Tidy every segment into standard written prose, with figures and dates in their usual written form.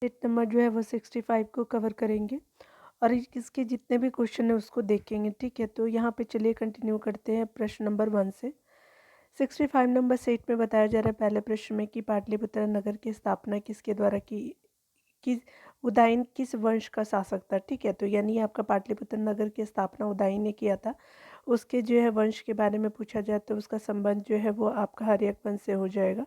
Set number जो है वो 65 को कवर करेंगे और इसके जितने भी क्वेश्चन है उसको देखेंगे। ठीक है, तो यहाँ पे चलिए कंटिन्यू करते हैं प्रश्न नंबर 1 से। 65 नंबर सेट में बताया जा रहा है पहले प्रश्न में कि पाटलिपुत्र नगर की स्थापना किसके द्वारा की, किस उदयन किस वंश का शासक था। ठीक है, तो यानी आपका पाटलिपुत्र नगर की स्थापना उदयन ने किया था। उसके जो है वंश के बारे में पूछा जाए तो उसका संबंध जो है वो आपका हर्यक वंश से हो जाएगा।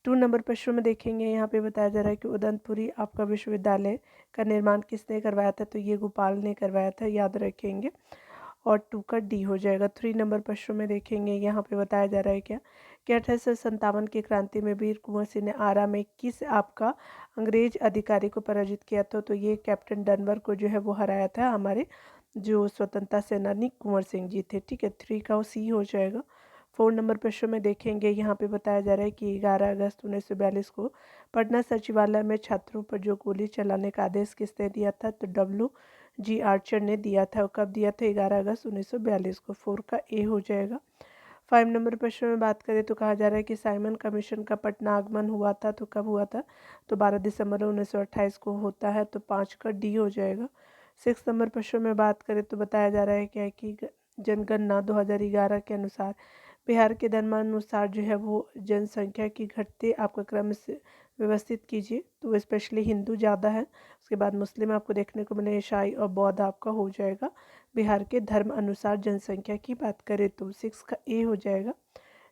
2 नंबर प्रश्न में देखेंगे, यहाँ पे बताया जा रहा है कि उदयपुरी आपका विश्वविद्यालय का निर्माण किसने करवाया था, तो ये गोपाल ने करवाया था, याद रखेंगे। और 2 का डी हो जाएगा। 3 नंबर प्रश्न में देखेंगे, यहाँ पे बताया जा रहा है क्या कि 1857 की क्रांति में वीर कुंवर सिंह ने आरा में किस आपका अंग्रेज अधिकारी को पराजित किया था, तो ये कैप्टन डनवर को जो है वो हराया था हमारे जो स्वतंत्रता सेनानी कुंवर सिंह जी थे। ठीक है, 3 का सी हो जाएगा। 4 नंबर प्रश्न में देखेंगे, यहाँ पे बताया जा रहा है कि 11 अगस्त 1942 को पटना सचिवालय में छात्रों पर जो गोली चलाने का आदेश किसने दिया था, तो WG आर्चर ने दिया था। कब दिया था, 11 अगस्त 1942 को। 4 का ए हो जाएगा। 5 नंबर प्रश्न में बात करें तो कहा जा रहा है कि साइमन कमीशन का पटना आगमन हुआ था, तो कब हुआ था, तो 12 दिसंबर 1928 को होता है, तो 5 का डी हो जाएगा। 6 नंबर प्रश्न में बात करें तो बताया जा रहा है क्या कि जनगणना 2011 के अनुसार बिहार के धर्मानुसार जो है वो जनसंख्या की घटते आपका क्रम से व्यवस्थित कीजिए, तो स्पेशली हिंदू ज़्यादा है, उसके बाद मुस्लिम आपको देखने को मिले, ईसाई और बौद्ध आपका हो जाएगा। बिहार के धर्म अनुसार जनसंख्या की बात करें तो 6 का ए हो जाएगा।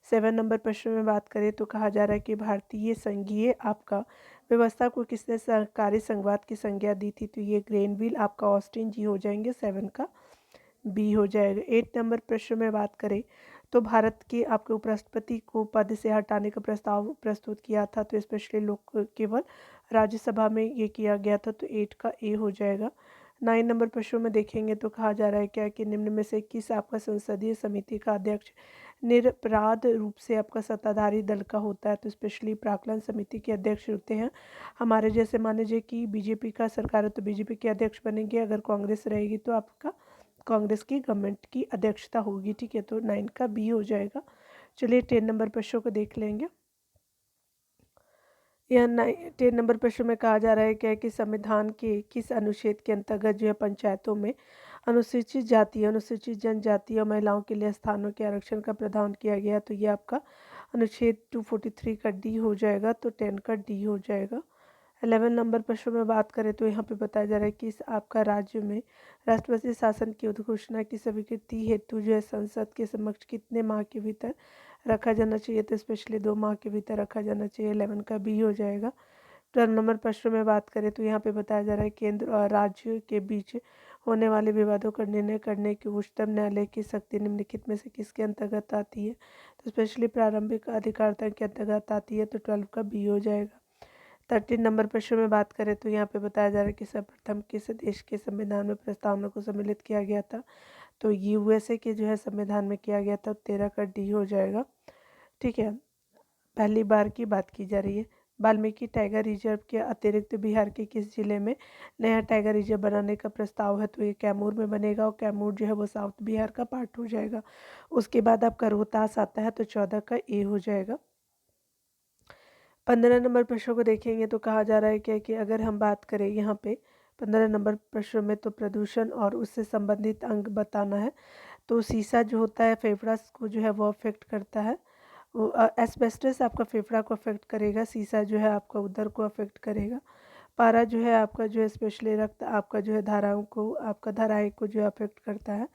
7 नंबर प्रश्न में बात करें तो कहा जा रहा है कि भारतीय संघीय आपका व्यवस्था को किसने सहकारी संघवाद की संज्ञा दी थी, तो ये ग्रेनविल आपका ऑस्टिन जी हो जाएंगे। 7 का बी हो जाएगा। 8 नंबर प्रश्न में बात करें तो भारत के आपके उपराष्ट्रपति को पद से हटाने का प्रस्ताव प्रस्तुत किया था, तो स्पेशली लोग केवल राज्यसभा में ये किया गया था, तो 8 का ए हो जाएगा। 9 नंबर प्रश्न में देखेंगे तो कहा जा रहा है क्या कि निम्न में से किस आपका संसदीय समिति का अध्यक्ष निरपराध रूप से आपका सत्ताधारी दल का होता है, तो स्पेशली प्राक्कलन समिति के अध्यक्ष होते हैं हमारे जैसे, मान लीजिए कि बीजेपी का सरकार है तो बीजेपी के अध्यक्ष बनेंगे, अगर कांग्रेस रहेगी तो आपका कांग्रेस की गवर्नमेंट की अध्यक्षता होगी। ठीक है, तो 9 का बी हो जाएगा। चलिए 10 नंबर प्रश्नों को देख लेंगे। यह 10 नंबर प्रश्न में कहा जा रहा है क्या कि संविधान के किस अनुच्छेद के अंतर्गत जो है पंचायतों में अनुसूचित जाति, अनुसूचित जनजाति और महिलाओं के लिए स्थानों के आरक्षण का प्रावधान किया गया, तो ये आपका अनुच्छेद 243 का डी हो जाएगा, तो 10 का डी हो जाएगा। 11 नंबर प्रश्न में बात करें तो यहाँ पे बताया जा रहा है कि इस आपका राज्य में राष्ट्रपति शासन की उद्घोषणा की स्वीकृति हेतु जो है संसद के समक्ष कितने माह के भीतर रखा जाना चाहिए, तो स्पेशली 2 माह के भीतर रखा जाना चाहिए। 11 का बी हो जाएगा। 12 नंबर प्रश्न में बात करें तो यहाँ पे बताया जा रहा है केंद्र और राज्य के बीच होने वाले विवादों का निर्णय करने की उच्चतम न्यायालय की शक्ति निम्नलिखित में से किसके अंतर्गत आती है, तो स्पेशली प्रारंभिक अधिकारता के अंतर्गत आती है, तो 12 का बी हो जाएगा। 13 नंबर प्रश्न में बात करें तो यहाँ पे बताया जा रहा है कि सर्वप्रथम किस देश के संविधान में प्रस्तावना को सम्मिलित किया गया था, तो USA के जो है संविधान में किया गया था, 13 का डी हो जाएगा। ठीक है, पहली बार की बात की जा रही है। वाल्मीकि टाइगर रिजर्व के अतिरिक्त बिहार के किस जिले में नया टाइगर रिजर्व बनाने का प्रस्ताव है, तो ये कैमूर में बनेगा, और कैमूर जो है वो साउथ बिहार का पार्ट हो जाएगा। उसके बाद आपका रोहतास आता है, तो 14 का ए हो जाएगा। 15 नंबर प्रश्न को देखेंगे तो कहा जा रहा है क्या कि अगर हम बात करें यहाँ पे 15 नंबर प्रश्न में, तो प्रदूषण और उससे संबंधित अंग बताना है। तो शीशा जो होता है फेफड़ा को जो है वो अफेक्ट करता है, वो एस्बेस्टस आपका फेफड़ा को अफेक्ट करेगा, शीशा जो है आपका उदर को अफेक्ट करेगा। पारा जो है आपका जो है स्पेशली रक्त आपका जो है धाराओं को आपका धाराएं को जो है अफेक्ट करता है।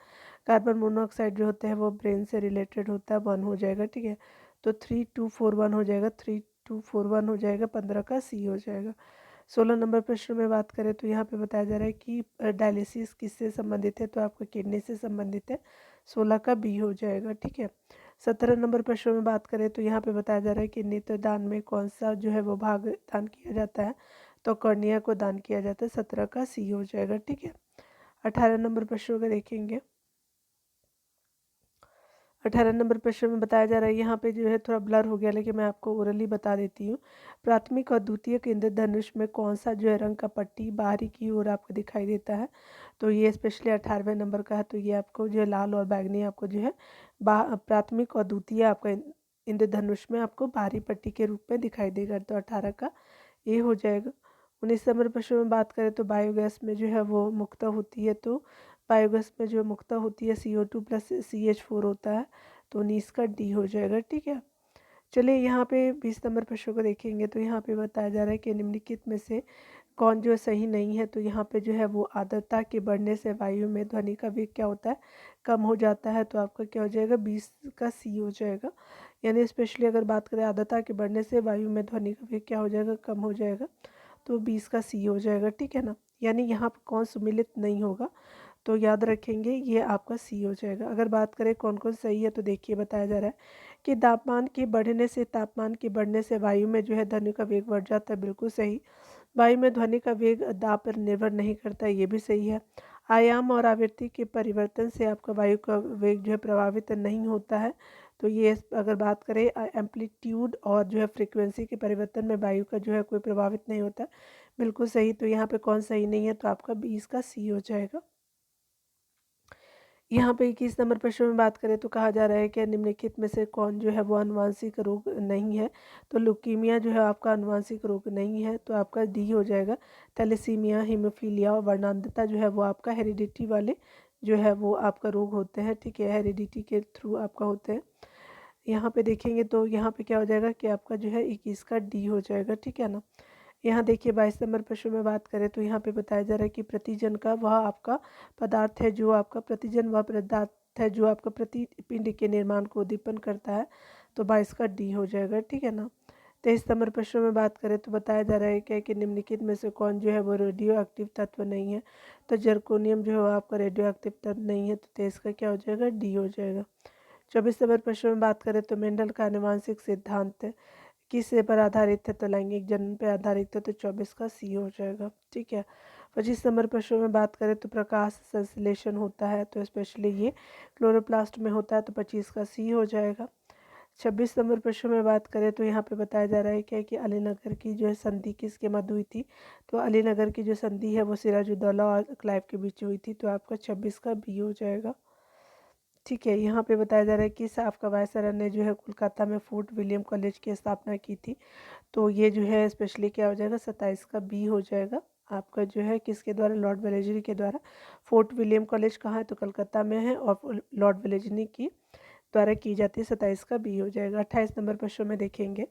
कार्बन मोनोऑक्साइड जो होता है वो ब्रेन से रिलेटेड होता है, 1 हो जाएगा। ठीक है, तो 3241 हो जाएगा, 3241 हो जाएगा। 15 का सी हो जाएगा। 16 नंबर प्रश्न में बात करें तो यहाँ पे बताया जा रहा है कि डायलिसिस किससे संबंधित है, तो आपका किडनी से संबंधित है, 16 का बी हो जाएगा। ठीक है, 17 नंबर प्रश्न में बात करें तो यहाँ पे बताया जा रहा है कि नेत्रदान में कौन सा जो है वो भाग दान किया जाता है, तो कॉर्निया को दान किया जाता है, 17 का सी हो जाएगा। ठीक है, 18 नंबर प्रश्न को देखेंगे। 18 नंबर प्रश्न में बताया जा रहा है, यहाँ पे जो है थोड़ा ब्लर हो गया लेकिन मैं आपको ओरली बता देती हूँ। प्राथमिक और द्वितीयक इंद्रधनुष में कौन सा जो है रंग का पट्टी बाहरी की ओर आपको दिखाई देता है, तो ये स्पेशली 18वें नंबर का है, तो ये आपको जो है लाल और बैगनी आपको जो है प्राथमिक और द्वितीय आपका इंद्रधनुष में आपको बाहरी पट्टी के रूप में दिखाई देगा, तो 18 का ए हो जाएगा। 19 नंबर प्रश्न में बात करें तो बायोगैस में जो है वो मुक्त होती है, तो बायोगैस में जो मुक्त होती है CO2 प्लस CH4 होता है, तो 19 का डी हो जाएगा। ठीक है, चलिए यहाँ पे 20 नंबर प्रश्न को देखेंगे तो यहाँ पे बताया जा रहा है कि निम्नलिखित में से कौन जो सही नहीं है। तो यहाँ पे जो है वो आर्द्रता के बढ़ने से वायु में ध्वनि का वेग क्या होता है, कम हो जाता है। तो आपका क्या हो जाएगा, 20 का सी हो जाएगा। यानी स्पेशली अगर बात करें आर्द्रता के बढ़ने से वायु में ध्वनि का वेग क्या हो जाएगा, कम हो जाएगा, तो 20 का सी हो जाएगा। ठीक है ना, यानी यहाँ पर कौन सुमिलित नहीं होगा, तो याद रखेंगे ये आपका सी हो जाएगा। अगर बात करें कौन कौन सही है, तो देखिए बताया जा रहा है कि तापमान के बढ़ने से वायु में जो है ध्वनि का वेग बढ़ जाता है, बिल्कुल सही। वायु में ध्वनि का वेग दाब पर निर्भर नहीं करता, ये भी सही है। आयाम और आवृत्ति के परिवर्तन से आपका वायु का वेग जो है प्रभावित नहीं होता है, तो ये अगर बात करें एम्पलीट्यूड और जो है फ्रीक्वेंसी के परिवर्तन में वायु का जो है कोई प्रभावित नहीं होता, बिल्कुल सही। तो यहाँ पे कौन सही नहीं है, तो आपका 20 का सी हो जाएगा। यहाँ पे 21 नंबर प्रश्न में बात करें तो कहा जा रहा है कि निम्नलिखित में से कौन जो है वो अनुवांशिक रोग नहीं है। तो लुकीमिया जो है आपका अनुवांशिक रोग नहीं है, तो आपका डी हो जाएगा। थैलेसीमिया, हीमोफीलिया और वर्णांधता जो है वो आपका हेरिडिटी वाले जो है वो आपका रोग होते हैं। ठीक है, हेरिडिटी के थ्रू आपका होते हैं। यहाँ पे देखेंगे तो यहाँ पे क्या हो जाएगा कि आपका जो है 21 का डी हो जाएगा। ठीक है ना, यहाँ देखिए 22 नंबर प्रश्न में बात करें तो यहाँ पे बताया जा रहा है कि प्रतिजन का वह आपका पदार्थ है जो आपका प्रतिजन वह पदार्थ है जो आपका प्रतिपिंड के निर्माण को उद्दीपन करता है, तो 22 का डी हो जाएगा। ठीक है ना, 23 नंबर प्रश्न में बात करें तो बताया जा रहा है क्या कि निम्नलिखित में से कौन जो है वो रेडियो एक्टिव तत्व नहीं है। तो जर्कोनियम जो है वो आपका रेडियो एक्टिव तत्व नहीं है, तो 23 का क्या हो जाएगा, डी हो जाएगा। 24 नंबर प्रश्न में बात करें तो मेंडल का आनुवंशिक सिद्धांत किस पर आधारित है, तो लैंगिक जन्म पर आधारित है, तो 24 का सी हो जाएगा। ठीक है, 25 नंबर प्रश्न में बात करें तो प्रकाश संश्लेषण होता है, तो स्पेशली ये क्लोरोप्लास्ट में होता है, तो 25 का सी हो जाएगा। 26 नंबर प्रश्न में बात करें तो यहाँ पे बताया जा रहा है क्या कि अलीनगर की जो है संधि किसके मध्य हुई थी। तो अलीनगर की जो संधि है वो सिराजुद्दौला और क्लाइव के बीच हुई थी, तो आपका 26 का बी हो जाएगा। ठीक है, यहाँ पे बताया जा रहा है कि आपका वायसराय ने जो है कोलकाता में फोर्ट विलियम कॉलेज की स्थापना की थी, तो ये जो है स्पेशली क्या हो जाएगा, 27 का बी हो जाएगा। आपका जो है किसके द्वारा, लॉर्ड वेलेस्ली के द्वारा। फोर्ट विलियम कॉलेज कहाँ है, तो कलकत्ता में है, और लॉर्ड वेलेस्ली की द्वारा की जाती है, 27 का बी हो जाएगा। 28 नंबर प्रश्न में देखेंगे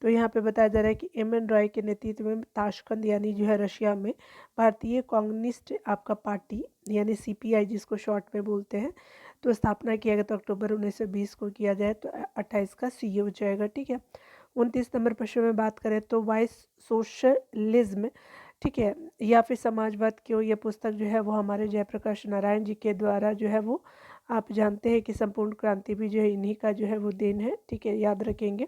तो यहाँ पे बताया जा रहा है कि एम.एन. रॉय के नेतृत्व में ताशकंद यानी जो है रशिया में भारतीय कम्युनिस्ट आपका पार्टी यानी CPI जिसको शॉर्ट में बोलते हैं, तो स्थापना किया गया, तो अक्टूबर 1920 को किया जाए, तो 28 का सी हो जाएगा। ठीक है, 29 नंबर प्रश्न में बात करें तो वाई सोशलिज्म, ठीक है, या फिर समाजवाद क्यों, ये पुस्तक जो है वो हमारे जयप्रकाश नारायण जी के द्वारा जो है वो आप जानते हैं कि संपूर्ण क्रांति भी जो है इन्हीं का जो है वो देन है। ठीक है, याद रखेंगे।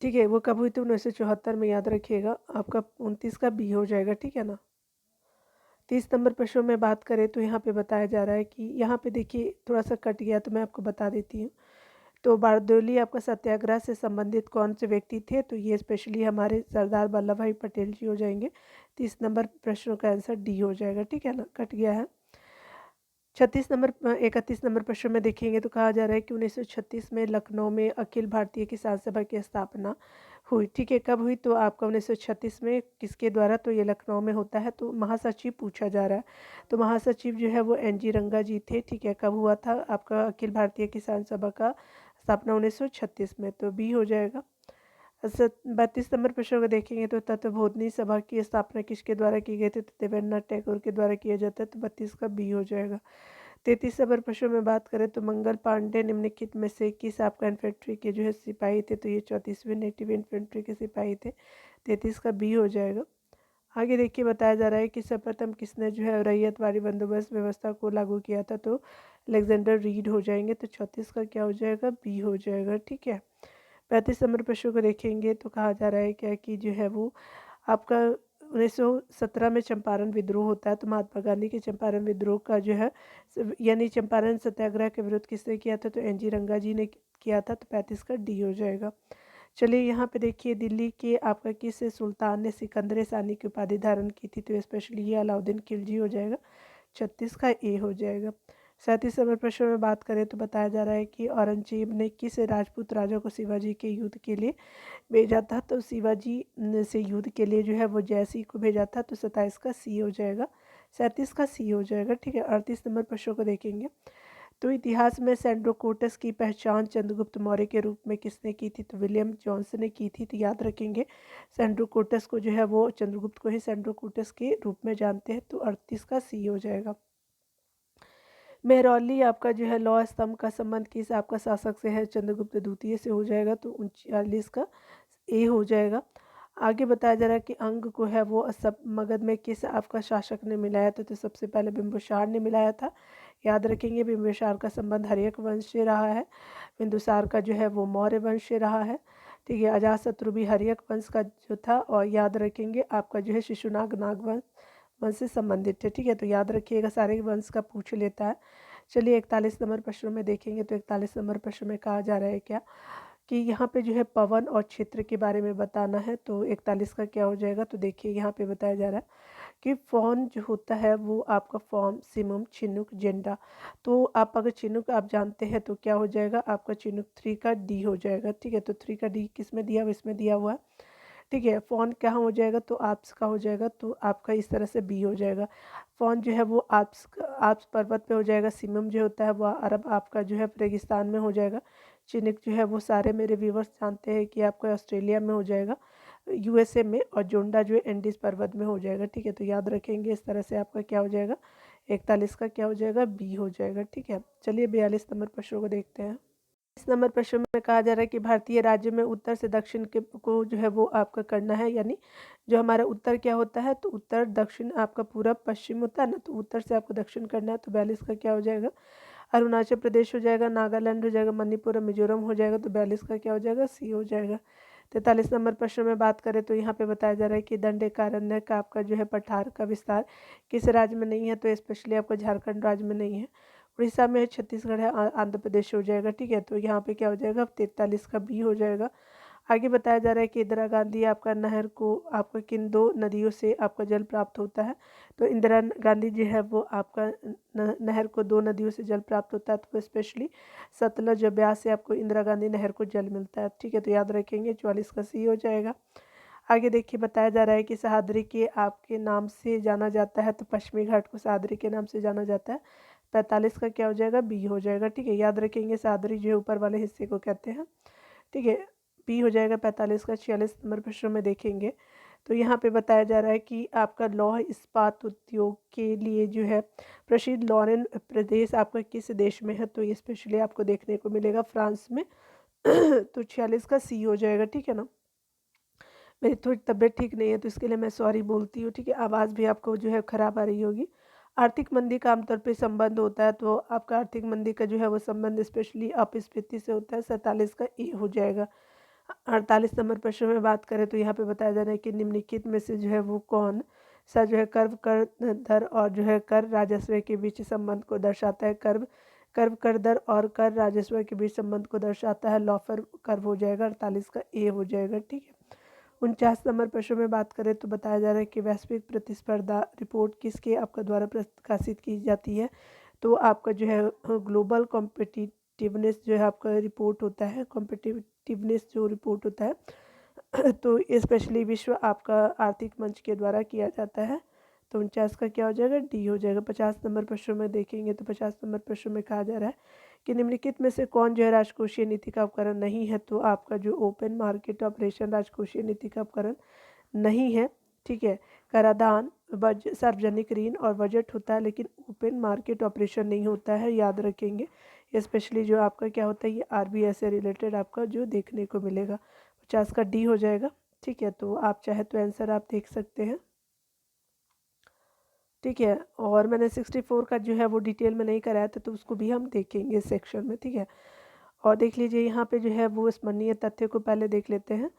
ठीक है, वो कब हुई थी, 1974 में, याद रखिएगा। आपका 29 का बी हो जाएगा। ठीक है ना, 30 नंबर प्रश्न में बात करें तो यहाँ पे बताया जा रहा है कि यहाँ पे देखिए थोड़ा सा कट गया, तो मैं आपको बता देती हूँ। तो बारदोली आपका सत्याग्रह से संबंधित कौन से व्यक्ति थे, तो ये स्पेशली हमारे सरदार वल्लभ भाई पटेल जी हो जाएंगे। 30 नंबर प्रश्नों का आंसर डी हो जाएगा। ठीक है ना, कट गया है। 31 नंबर प्रश्न में देखेंगे तो कहा जा रहा है कि 1936 में लखनऊ में अखिल भारतीय किसान सभा की स्थापना हुई। ठीक है, कब हुई, तो आपका 1936 में किसके द्वारा, तो ये लखनऊ में होता है। तो महासचिव पूछा जा रहा है, तो महासचिव जो है वो NG रंगा जी थे। ठीक है, कब हुआ था आपका अखिल भारतीय किसान सभा का स्थापना, 1936 में, तो बी हो जाएगा। 32 नंबर प्रश्न को देखेंगे तो तत्वबोधिनी सभा की स्थापना किसके द्वारा की गई थी, तो देवेंद्रनाथ टैगोर के द्वारा किया जाता है, तो 32 का बी हो जाएगा। 33 नंबर प्रश्न में बात करें तो मंगल पांडे निम्नलिखित में से किस आपका इन्फेंट्री के जो है सिपाही थे, तो ये 34वीं नेटिव इन्फेंट्री के सिपाही थे, 33 का बी हो जाएगा। आगे देखिए बताया जा रहा है कि सर्वप्रथम किसने जो है रैयतवाड़ी बंदोबस्त व्यवस्था को लागू किया था, तो अलेक्जेंडर रीड हो जाएंगे, तो 34 का क्या हो जाएगा, बी हो जाएगा। ठीक है, 35 नंबर प्रश्न को देखेंगे तो कहा जा रहा है क्या कि जो है वो आपका 1917 में चंपारण विद्रोह होता है, तो महात्मा गांधी के चंपारण विद्रोह का जो है यानी चंपारण सत्याग्रह के विरुद्ध किसने किया था, तो NG रंगा जी ने किया था, तो 35 का डी हो जाएगा। चलिए यहाँ पे देखिए दिल्ली के आपका किस सुल्तान ने सिकंदर सानी की उपाधि धारण की थी, तो स्पेशली ये अलाउद्दीन खिलजी हो जाएगा, 36 का ए हो जाएगा। 37 नंबर प्रश्न में बात करें तो बताया जा रहा है कि औरंगजेब ने किस राजपूत राजा को शिवाजी के युद्ध के लिए भेजा था। तो शिवाजी से युद्ध के लिए जो है वो जयसिंह को भेजा था। तो 27 का सी हो जाएगा, 37 का सी हो जाएगा, ठीक है। 38 नंबर प्रश्नों को देखेंगे तो इतिहास में सैंड्रोकोटस की पहचान चंद्रगुप्त मौर्य के रूप में किसने की थी। तो विलियम जॉन्सन ने की थी। तो याद रखेंगे सैंड्रोकोटस को जो है वो चंद्रगुप्त को ही सैंड्रोकोटस के रूप में जानते हैं। तो 38 का सी हो जाएगा। मेहरौली आपका जो है लौह स्तंभ का संबंध किस आपका शासक से है। चंद्रगुप्त द्वितीय से हो जाएगा। तो 39 का ए हो जाएगा। आगे बताया जा रहा है कि अंग को है वो सब मगध में किस आपका शासक ने मिलाया था। तो सबसे पहले बिंदुसार ने मिलाया था। याद रखेंगे बिंदुसार का संबंध हर्यक वंश से रहा है। बिंदुसार का जो है वो मौर्य वंश से रहा है, ठीक है। अजातशत्रु भी हर्यक वंश का जो था। और याद रखेंगे आपका जो है शिशुनाग नागवंश वंश से संबंधित है, ठीक है। तो याद रखिएगा सारे वंश का पूछ लेता है। चलिए 41 नंबर प्रश्न में देखेंगे। तो 41 नंबर प्रश्न में कहा जा रहा है क्या कि यहाँ पे जो है पवन और क्षेत्र के बारे में बताना है। तो 41 का क्या हो जाएगा। तो देखिए यहाँ पे बताया जा रहा है कि फॉन जो होता है वो आपका फॉर्म सिमम चिनुक जेंडा। तो आप अगर चिनुक आप जानते हैं तो क्या हो जाएगा आपका चिनुक 3 का डी हो जाएगा, ठीक है। तो 3 का डी किस में दिया हुआ, इसमें दिया हुआ है, ठीक है। फ़ॉन कहाँ हो जाएगा तो आप्स का हो जाएगा। तो आपका इस तरह से बी हो जाएगा। फ़ॉन जो है वो आप्स पर्वत पे हो जाएगा। सिमम जो होता है वो अरब आपका जो है रेगिस्तान में हो जाएगा। चिनिक जो है वो सारे मेरे व्यूवर्स जानते हैं कि आपका ऑस्ट्रेलिया में हो जाएगा, यूएसए में। और जोंडा जो है एंडीज पर्वत में हो जाएगा, ठीक है। तो याद रखेंगे इस तरह से आपका क्या हो जाएगा 41 का क्या हो जाएगा बी हो जाएगा, ठीक है। चलिए 42 नंबर प्रश्नों को देखते हैं। इस नंबर प्रश्न में कहा जा रहा है कि भारतीय राज्य में उत्तर से दक्षिण के को जो है वो आपका करना है। यानी जो हमारा उत्तर क्या होता है तो उत्तर दक्षिण आपका पूरा पश्चिम होता है ना। तो उत्तर से आपको दक्षिण करना है। तो 42 का क्या हो जाएगा अरुणाचल प्रदेश हो जाएगा, नागालैंड हो जाएगा, मणिपुर और मिजोरम हो जाएगा। तो 42 का क्या हो जाएगा सी हो जाएगा। 43 नंबर प्रश्न में बात करें तो यहाँ पे बताया जा रहा है कि दंडकारण्य का आपका जो है पठार का विस्तार किस राज्य में नहीं है। तो स्पेशली आपका झारखंड राज्य में नहीं है, उड़ीसा में है, छत्तीसगढ़ है, आंध्र प्रदेश हो जाएगा, ठीक है। तो यहाँ पे क्या हो जाएगा 43 का बी हो जाएगा। आगे बताया जा रहा है कि इंदिरा गांधी आपका नहर को आपका किन 2 नदियों से आपका जल प्राप्त होता है। तो इंदिरा गांधी जो है वो आपका नहर को 2 नदियों से जल प्राप्त होता है। तो स्पेशली सतलज और ब्यास से आपको इंदिरा गांधी नहर को जल मिलता है, ठीक है। तो याद रखेंगे 44 का सी हो जाएगा। आगे देखिए बताया जा रहा है कि सह्याद्री के आपके नाम से जाना जाता है। तो पश्चिमी घाट को सह्याद्री के नाम से जाना जाता है। 45 का क्या हो जाएगा बी हो जाएगा, ठीक है। याद रखेंगे सह्याद्री जो ऊपर वाले हिस्से को कहते हैं, ठीक है। बी हो जाएगा 45 का। 46 नंबर प्रश्न में देखेंगे तो यहाँ पे बताया जा रहा है कि आपका लौह इस्पात उद्योग के लिए जो है प्रसिद्ध लॉरेन प्रदेश आपका किस देश में है। तो ये स्पेशली आपको देखने को मिलेगा फ्रांस में। तो 46 का सी हो जाएगा, ठीक है ना। मेरी थोड़ी तबीयत ठीक नहीं है तो इसके लिए मैं सॉरी बोलती हूँ, ठीक है। आवाज़ भी आपको जो है ख़राब आ रही होगी। आर्थिक मंदी का आमतौर पे संबंध होता है। तो आपका आर्थिक मंदी का जो है वो संबंध स्पेशली अपस्फीति से होता है। 47 का ए हो जाएगा। 48 नंबर प्रश्न में बात करें तो यहाँ पे बताया जा रहा है कि निम्नलिखित में से जो है वो कौन सा जो है कर्व कर दर और जो है कर राजस्व के बीच संबंध को दर्शाता है। कर्व कर दर और कर राजस्व के बीच संबंध को दर्शाता है। लॉफर कर्व हो जाएगा। 48 का ए हो जाएगा, ठीक है। 49 नंबर प्रश्न में बात करें तो बताया जा रहा है कि वैश्विक प्रतिस्पर्धा रिपोर्ट किसके आपका द्वारा प्रकाशित की जाती है। तो आपका जो है ग्लोबल कॉम्पिटिटिवनेस जो है आपका रिपोर्ट होता है, कॉम्पिटिटिवनेस जो रिपोर्ट होता है तो स्पेशली विश्व आपका आर्थिक मंच के द्वारा किया जाता है। तो 49 का क्या हो जाएगा डी हो जाएगा। 50 नंबर प्रश्न में देखेंगे तो 50 नंबर प्रश्न में कहा जा रहा है कि निम्नलिखित में से कौन जो है राजकोषीय नीति का उपकरण नहीं है। तो आपका जो ओपन मार्केट ऑपरेशन राजकोषीय नीति का उपकरण नहीं है, ठीक है। कराधान सार्वजनिक ऋण और बजट होता है, लेकिन ओपन मार्केट ऑपरेशन नहीं होता है, याद रखेंगे। स्पेशली जो आपका क्या होता है ये आरबीआई से रिलेटेड आपका जो देखने को मिलेगा। 50 का डी हो जाएगा, ठीक है। तो आप चाहे तो आंसर आप देख सकते हैं, ठीक है। और मैंने 64 का जो है वो डिटेल में नहीं कराया था तो उसको भी हम देखेंगे इस सेक्शन में, ठीक है। और देख लीजिए यहाँ पे जो है वो स्मरणीय तथ्य को पहले देख लेते हैं।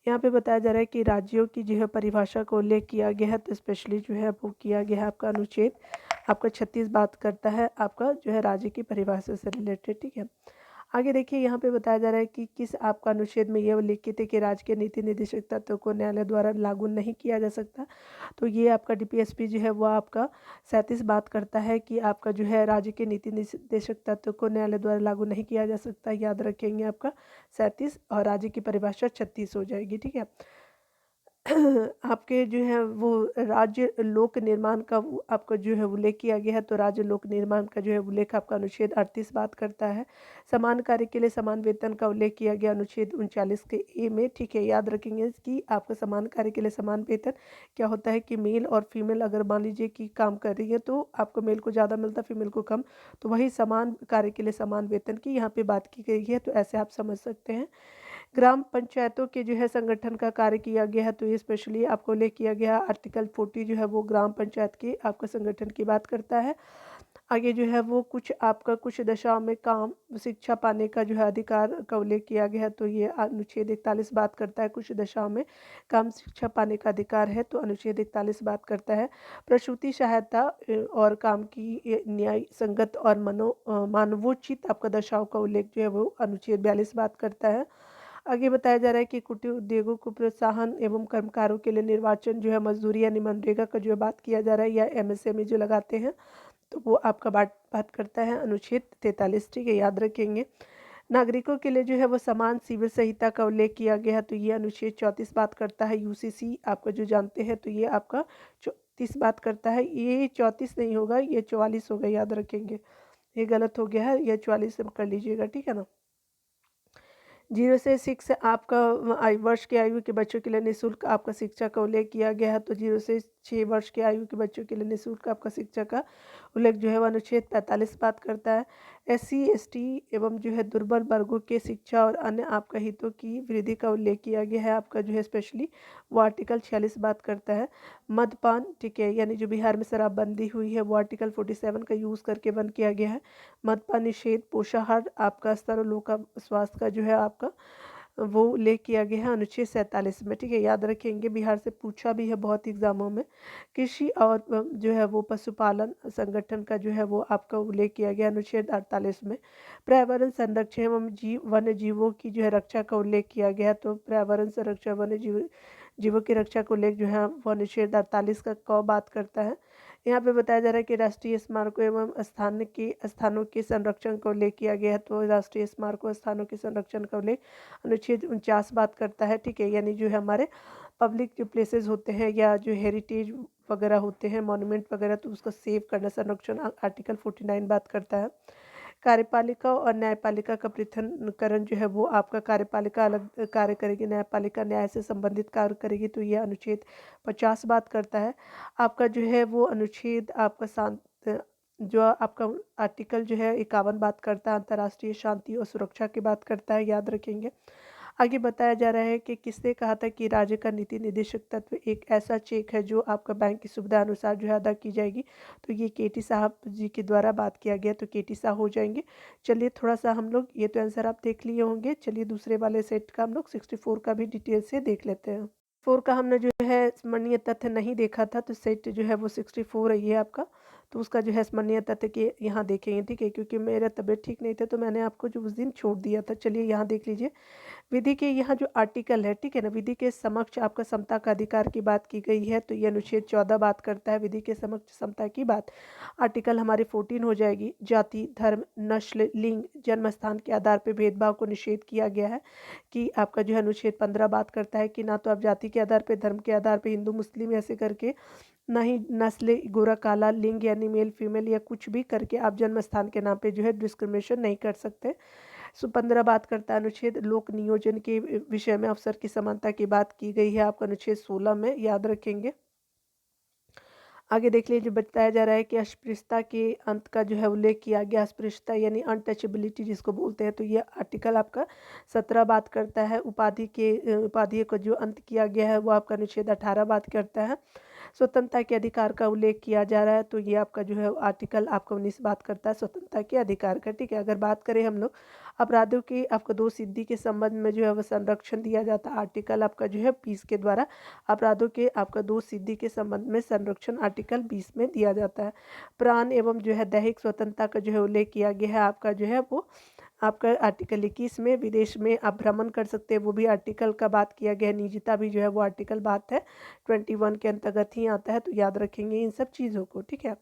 यहाँ पे बताया जा रहा है कि राज्यों की जो है परिभाषा को उल्लेख किया गया है। तो स्पेशली जो है वो किया गया है आपका अनुच्छेद आपका 36 बात करता है आपका जो है राज्य की परिभाषा से रिलेटेड, ठीक है। आगे देखिए यहाँ पे बताया जा रहा है कि किस आपका अनुच्छेद में यह उल्लिखित है कि राज्य के नीति निर्देशक तत्वों को न्यायालय द्वारा लागू नहीं किया जा सकता। तो ये आपका डीपीएसपी जो है वो आपका 37 बात करता है कि आपका जो है राज्य के नीति निर्देशक तत्व को न्यायालय द्वारा लागू नहीं किया जा सकता। याद रखेंगे आपका 37 और राज्य की परिभाषा 36 हो जाएगी। ठीक है। आपके जो है वो राज्य लोक निर्माण का आपका जो है उल्लेख किया गया है। तो राज्य लोक निर्माण का जो है उल्लेख आपका अनुच्छेद 38 बात करता है। समान कार्य के लिए समान वेतन का उल्लेख किया गया अनुच्छेद 39 के ए में। ठीक है। याद रखेंगे कि आपका समान कार्य के लिए समान वेतन क्या होता है कि मेल और फीमेल अगर मान लीजिए कि काम कर रही है तो आपको मेल को ज़्यादा मिलता है, फीमेल को कम, तो वही समान कार्य के लिए समान वेतन की यहाँ पे बात की गई है। तो ऐसे आप समझ सकते हैं। ग्राम पंचायतों के जो है संगठन का कार्य किया गया है। तो ये स्पेशली आपको उल्लेख किया गया आर्टिकल 40 जो है वो ग्राम पंचायत के आपका संगठन की बात करता है। आगे जो है वो कुछ दशाओं में काम शिक्षा पाने का जो है अधिकार का उल्लेख किया गया है। तो ये अनुच्छेद 41 बात करता है कुछ दशाओं में काम शिक्षा पाने का अधिकार है। तो अनुच्छेद 41 बात करता है प्रसूति सहायता और काम की न्याय संगत और मानवोचित आपका दशाओं का उल्लेख जो है वो अनुच्छेद 42 बात करता है। आगे बताया जा रहा है कि कुटीर उद्योगों को प्रोत्साहन एवं कर्मकारों के लिए निर्वाचन जो है मजदूरी यानी मनरेगा का जो बात किया जा रहा है या एमएसएमई जो लगाते हैं तो वो आपका बात करता है अनुच्छेद 43। ठीक है। याद रखेंगे। नागरिकों के लिए जो है वो समान सिविल संहिता का उल्लेख किया गया है। तो ये अनुच्छेद 34 बात करता है। यूसीसी आपका जो जानते हैं तो ये आपका 34 बात करता है। ये 34 नहीं होगा, ये 44 होगा। याद रखेंगे, ये गलत हो गया है, ये 44 कर लीजिएगा। ठीक है ना। 0 से 6 आपका वर्ष की आयु के बच्चों के लिए निःशुल्क आपका शिक्षा का उल्लेख किया गया है। तो 0 से 6 वर्ष की आयु के बच्चों के लिए निःशुल्क आपका शिक्षा का उल्लेख जो है वह अनुच्छेद 45 बात करता है। एससी एसटी एवं जो है दुर्बल वर्गों के शिक्षा और अन्य आपका हितों की वृद्धि का उल्लेख किया गया है। आपका जो है स्पेशली वो आर्टिकल 46 बात करता है। मद्यपान, ठीक है, यानी जो बिहार में शराबबंदी हुई है वो आर्टिकल 47 का यूज़ करके बंद किया गया है। मद्यपान निषेध, पोषाहार आपका स्तर और लोक स्वास्थ्य का जो है आपका वो उल्लेख किया गया है अनुच्छेद 47 में। ठीक है। याद रखेंगे, बिहार से पूछा भी है बहुत एग्जामों में। कृषि और जो है वो पशुपालन संगठन का जो है वो आपका उल्लेख किया गया अनुच्छेद 48 में। पर्यावरण संरक्षण एवं वन्य जीवों की जो है रक्षा का उल्लेख किया गया। तो पर्यावरण संरक्षण वन्य जीवों की रक्षा को उल्लेख जो है वो अनुच्छेद 48 का बात करता है। यहाँ पे बताया जा रहा है कि राष्ट्रीय स्मारकों एवं स्थानों के संरक्षण का उल्लेख किया गया है। तो राष्ट्रीय स्मारकों स्थानों के संरक्षण का उल्लेख अनुच्छेद 49 बात करता है। ठीक है। यानी जो है हमारे पब्लिक जो प्लेसेस होते हैं या जो हेरिटेज वगैरह होते हैं, मॉन्यूमेंट वगैरह, तो उसको सेव करना संरक्षण आर्टिकल 49 बात करता है। कार्यपालिका और न्यायपालिका का पृथक्करण जो है वो आपका कार्यपालिका अलग कार्य करेगी, न्यायपालिका न्याय से संबंधित कार्य करेगी। तो यह अनुच्छेद 50 बात करता है। आपका जो है वो अनुच्छेद आपका जो आपका आर्टिकल जो है 51 बात करता है, अंतर्राष्ट्रीय शांति और सुरक्षा की बात करता है। याद रखेंगे। आगे बताया जा रहा है कि किसने कहा था कि राज्य का नीति निर्देशक तत्व एक ऐसा चेक है जो आपका बैंक की सुविधा अनुसार जो है अदा की जाएगी। तो ये केटी साहब जी के द्वारा बात किया गया। तो केटी साहब हो जाएंगे। चलिए थोड़ा सा हम लोग, ये तो आंसर आप देख लिए होंगे। चलिए दूसरे वाले सेट का हम लोग 64 का भी डिटेल से देख लेते हैं। 4 का हमने जो है स्मरणीय तथ्य नहीं देखा था। तो सेट जो है वो 64 है ये आपका। तो उसका जो है स्मरणीय तथ्य के यहाँ देखेंगे। ठीक है। क्योंकि मेरा तबीयत ठीक नहीं था तो मैंने आपको जो उस दिन छोड़ दिया था। चलिए यहाँ देख लीजिए। विधि के यहाँ जो आर्टिकल है, ठीक है ना, विधि के समक्ष आपका समता का अधिकार की बात की गई है। तो ये अनुच्छेद 14 बात करता है विधि के समक्ष समता की बात। आर्टिकल हमारी 14 हो जाएगी। जाति, धर्म, नस्ल, लिंग, जन्म स्थान के आधार पर भेदभाव को निषेध किया गया है। कि आपका जो है अनुच्छेद 15 बात करता है कि ना तो आप जाति के आधार पर, धर्म के आधार पर, हिंदू मुस्लिम ऐसे करके, ना ही नस्ल, गोरा काला, लिंग यानी मेल फीमेल या कुछ भी करके आप जन्म स्थान के नाम पे जो है डिस्क्रिमिनेशन नहीं कर सकते। 15 बात करता है अनुच्छेद लोक नियोजन के विषय में अवसर की समानता की बात की गई है आपका अनुच्छेद 16 में। याद रखेंगे। आगे देख लीजिए, बताया जा रहा है कि अस्पृश्यता के अंत का जो है उल्लेख किया गया। अस्पृश्यता यानी अनटचेबिलिटी जिसको बोलते हैं। तो ये आर्टिकल आपका 17 बात करता है। उपाधि को जो अंत किया गया है वो आपका अनुच्छेद 18 बात करता है। स्वतंत्रता के अधिकार का उल्लेख किया जा रहा है। तो ये आपका जो है आर्टिकल आपका 19 बात करता है स्वतंत्रता के अधिकार का। ठीक है। अगर बात करें हम लोग अपराधों की आपको दो सिद्धि के संबंध में जो है वो संरक्षण दिया जाता है। आर्टिकल आपका जो है 20 के द्वारा अपराधों के आपका दो सिद्धि के संबंध में संरक्षण आर्टिकल 20 में दिया जाता है। प्राण एवं जो है दैहिक स्वतंत्रता का जो है उल्लेख किया गया है आपका जो है वो आपका आर्टिकल 21 में विदेश में आप भ्रमण कर सकते हैं, वो भी आर्टिकल का बात किया गया है। निजता भी जो है वो आर्टिकल बात है 21 के अंतर्गत ही आता है, तो याद रखेंगे इन सब चीज़ों को, ठीक है।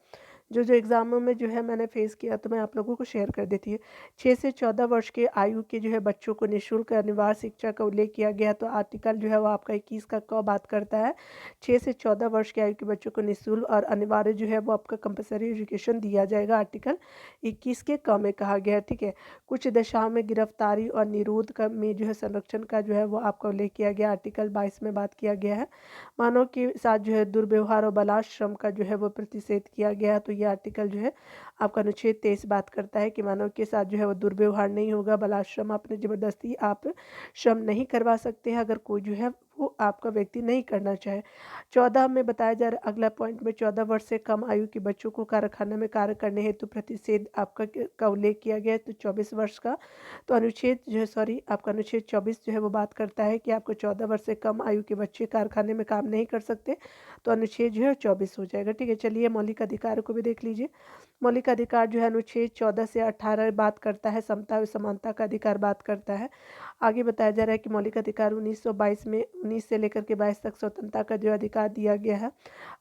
जो जो एग्ज़ामों में जो है मैंने फ़ेस किया तो मैं आप लोगों को शेयर कर देती हूँ। 6 से 14 वर्ष के आयु के जो है बच्चों को निःशुल्क अनिवार्य शिक्षा का उल्लेख किया गया है, तो आर्टिकल जो है वो आपका 21 का क बात करता है। 6 से 14 वर्ष की आयु के बच्चों को निःशुल्क और अनिवार्य जो है वो आपका कंपल्सरी एजुकेशन दिया जाएगा, आर्टिकल 21 के क में कहा गया है, ठीक है। कुछ दशाओं में गिरफ्तारी और निरोध का में जो है संरक्षण का जो है वो आपका उल्लेख किया गया, आर्टिकल 22 में बात किया गया है। मानव के साथ जो है दुर्व्यवहार और बलात्श्रम का जो है वो प्रतिषेध किया गया है, तो ये आर्टिकल जो है आपका अनुच्छेद 23 बात करता है कि मानव के साथ जो है वो दुर्व्यवहार नहीं होगा, बलात्श्रम आपने ज़बरदस्ती आप श्रम नहीं करवा सकते हैं अगर कोई जो है वो आपका व्यक्ति नहीं करना चाहे। 14 में बताया जा रहा है, अगला पॉइंट में 14 वर्ष से कम आयु के बच्चों को कारखाने में कार्य करने हेतु प्रतिषेध आपका का उल्लेख किया गया है, तो 24 वर्ष का तो अनुच्छेद जो है आपका अनुच्छेद 24 जो है वो बात करता है कि आपको 14 वर्ष से कम आयु के बच्चे कारखाने में काम नहीं कर सकते, तो अनुच्छेद जो है 24 हो जाएगा, ठीक है। चलिए मौलिक अधिकारों को भी देख लीजिए। मौलिक अधिकार जो है अनुच्छेद 14 से 18 बात करता है, समता और समानता का अधिकार बात करता है। आगे बताया जा रहा है कि मौलिक अधिकार 1922 में 19 से लेकर के 22 तक स्वतंत्रता का जो अधिकार दिया गया है।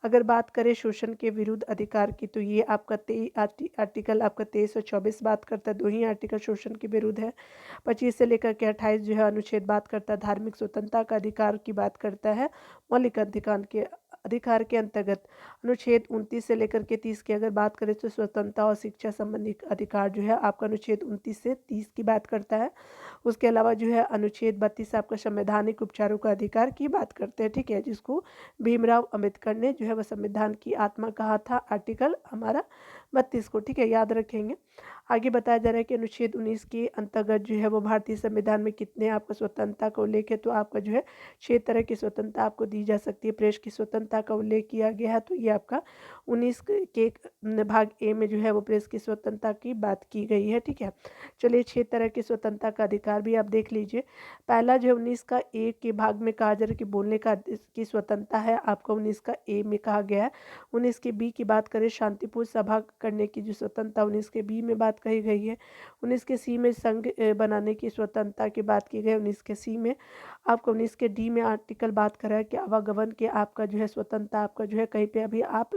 अगर बात करें शोषण के विरुद्ध अधिकार की, तो ये आपका आर्टिकल आपका 23 और 24 बात करता है, दो ही आर्टिकल शोषण के विरुद्ध है। 25 से लेकर के 28 जो है अनुच्छेद बात करता है धार्मिक स्वतंत्रता का अधिकार की बात करता है। मौलिक अधिकार के अंतर्गत अनुच्छेद 29 से लेकर के 30 की अगर बात करें तो स्वतंत्रता और शिक्षा संबंधी अधिकार जो है आपका अनुच्छेद 29 से 30 की बात करता है। उसके अलावा जो है अनुच्छेद 32 आपका संवैधानिक उपचारों का अधिकार की बात करते हैं, ठीक है, जिसको भीमराव अंबेडकर ने जो है वह संविधान की आत्मा कहा था, आर्टिकल हमारा 32 को, ठीक है, याद रखेंगे। आगे बताया जा रहा है कि अनुच्छेद 19 के अंतर्गत जो है वो भारतीय संविधान में कितने आपका स्वतंत्रता का उल्लेख है, तो आपका जो है 6 तरह की स्वतंत्रता आपको दी जा सकती है। प्रेस की स्वतंत्रता का उल्लेख किया गया है, तो ये आपका 19 के भाग ए में जो है वो प्रेस की स्वतंत्रता की बात की गई है, ठीक है। चलिए 6 तरह की स्वतंत्रता का अधिकार भी आप देख लीजिए। पहला जो 19 का ए के भाग में कहा जा रहा है कि बोलने का की स्वतंत्रता है, आपका 19 का ए में कहा गया है। 19 के बी की बात करें शांतिपूर्ण सभा करने की जो स्वतंत्रता 19 के बी में बात कही गई है। 19 के सी में संघ बनाने की स्वतंत्रता की बात की गई। 19 के सी में आपको 19 के डी में आर्टिकल बात कर रहा है कि आवागमन के आपका जो है स्वतंत्रता आपका जो है कहीं पे अभी आप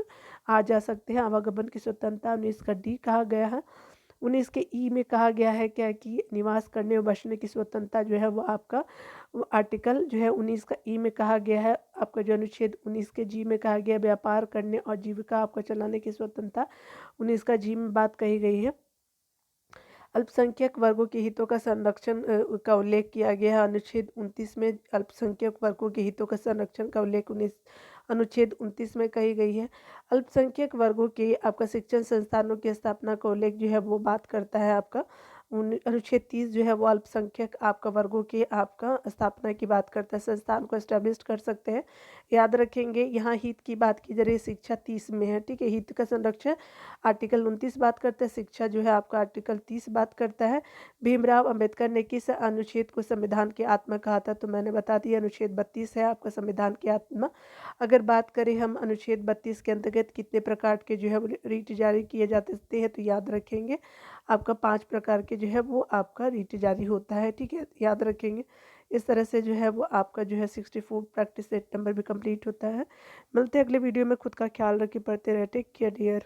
आ जा सकते हैं, आवागमन की स्वतंत्रता 19 का डी कहा गया है। 19 के ई में कहा गया है क्या कि निवास करने और बसने की स्वतंत्रता जो है वो आपका आर्टिकल जो है 19 का ई में कहा गया है। आपका जो अनुच्छेद 19 के जी में कहा गया व्यापार करने और जीविका आपका चलाने की स्वतंत्रता 19 का जी में बात कही गई है। अल्पसंख्यक वर्गों के हितों का संरक्षण का उल्लेख किया गया है। अनुच्छेद 29 में अल्पसंख्यक वर्गों के हितों का संरक्षण का उल्लेख अनुच्छेद 29 में कही गई है। अल्पसंख्यक वर्गों के आपका शिक्षण संस्थानों की स्थापना का उल्लेख जो है वो बात करता है आपका अनुच्छेद 30 जो है वो अल्पसंख्यक आपका वर्गों की आपका स्थापना की बात करता है, संस्थान को एस्टेब्लिश कर सकते हैं। याद रखेंगे यहाँ हित की बात की जा रही है, शिक्षा 30 में है, ठीक है। हित का संरक्षण आर्टिकल 29 बात करता है, शिक्षा जो है आपका आर्टिकल 30 बात करता है। भीमराव अंबेडकर ने किस अनुच्छेद को संविधान की आत्मा कहा था, तो मैंने बता दिया अनुच्छेद 32 है आपका संविधान की आत्मा। अगर बात करें हम अनुच्छेद 32 के अंतर्गत कितने प्रकार के जो है रीट जारी किए जाते हैं, तो याद रखेंगे आपका 5 प्रकार के जो है वो आपका रीट जारी होता है, ठीक है, याद रखेंगे। इस तरह से जो है वो आपका जो है 64 प्रैक्टिस सेट नंबर भी कंप्लीट होता है। मिलते हैं अगले वीडियो में, खुद का ख्याल रखिए, पढ़ते रहे, टेक केयर डियर।